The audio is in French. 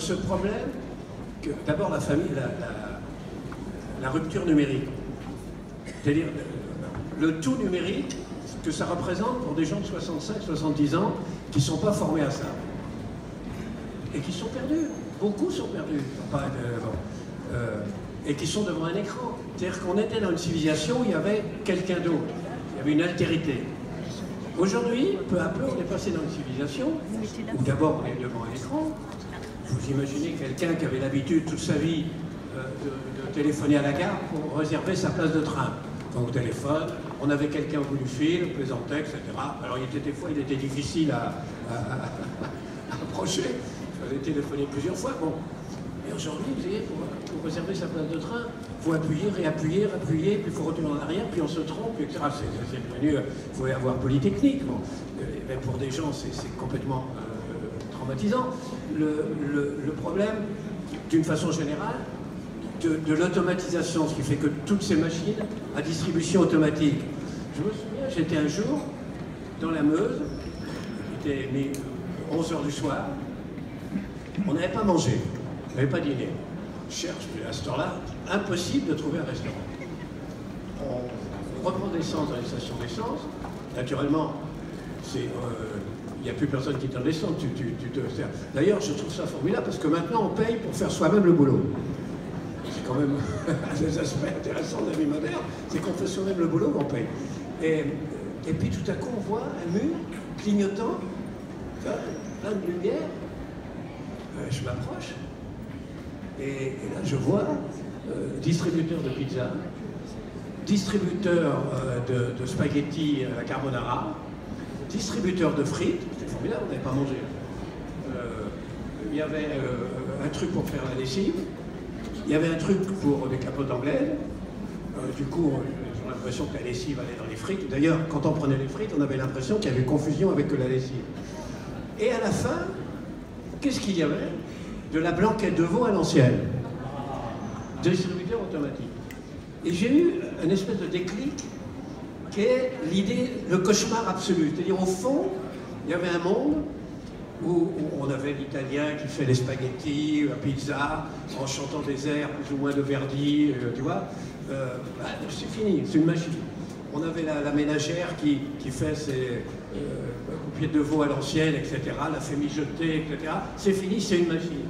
ce problème que, d'abord, la famille, la rupture numérique. C'est-à-dire, le tout numérique que ça représente pour des gens de 65, 70 ans qui ne sont pas formés à ça. Et qui sont perdus. Beaucoup sont perdus. Et qui sont devant un écran. C'est-à-dire qu'on était dans une civilisation où il y avait quelqu'un d'autre. Il y avait une altérité. Aujourd'hui, peu à peu, on est passé dans une civilisation où d'abord on est devant un écran. Vous imaginez quelqu'un qui avait l'habitude toute sa vie de téléphoner à la gare pour réserver sa place de train. Donc au téléphone, on avait quelqu'un au bout du fil, on plaisantait, etc. Alors des fois, il était difficile à approcher. Il fallait téléphoner plusieurs fois. Bon. Et aujourd'hui, vous savez, pour réserver sa place de train, il faut appuyer, réappuyer, puis il faut retourner en arrière, puis on se trompe, etc. C'est devenu, il faut avoir polytechnique. Bon. Mais pour des gens, c'est complètement traumatisant. Le problème, d'une façon générale, de l'automatisation, ce qui fait que toutes ces machines à distribution automatique. Je me souviens, j'étais un jour dans la Meuse, il était 11 h du soir, on n'avait pas mangé, on n'avait pas dîné. Je cherche, mais à cette heure-là, impossible de trouver un restaurant. On reprend l'essence dans les stations d'essence, naturellement, il n'y a plus personne qui t'en descend, tu te sers. D'ailleurs, je trouve ça formidable parce que maintenant on paye pour faire soi-même le boulot. C'est quand même un des aspects intéressants de la vie moderne, c'est qu'on fait soi-même le boulot qu'on paye. Et puis tout à coup, on voit un mur clignotant, plein de lumière. Je m'approche, et là je vois distributeur de pizza, distributeur de spaghettis à la carbonara, distributeur de frites, c'était formidable, on n'avait pas mangé. Il y avait un truc pour faire la lessive, il y avait un truc pour des capotes anglaises. Du coup, j'ai l'impression que la lessive allait dans les frites. D'ailleurs, quand on prenait les frites, on avait l'impression qu'il y avait confusion avec la lessive. Et à la fin, qu'est-ce qu'il y avait? De la blanquette de veau à l'ancienne. Distributeur automatique. Et j'ai eu une espèce de déclic qui est l'idée, le cauchemar absolu. C'est-à-dire, au fond, il y avait un monde où on avait l'italien qui fait les spaghettis, la pizza, en chantant des airs plus ou moins de Verdi, tu vois. C'est fini, c'est une machine. On avait la ménagère qui fait ses coupiers de veau à l'ancienne, etc., la fait mijoter, etc. C'est fini, c'est une machine.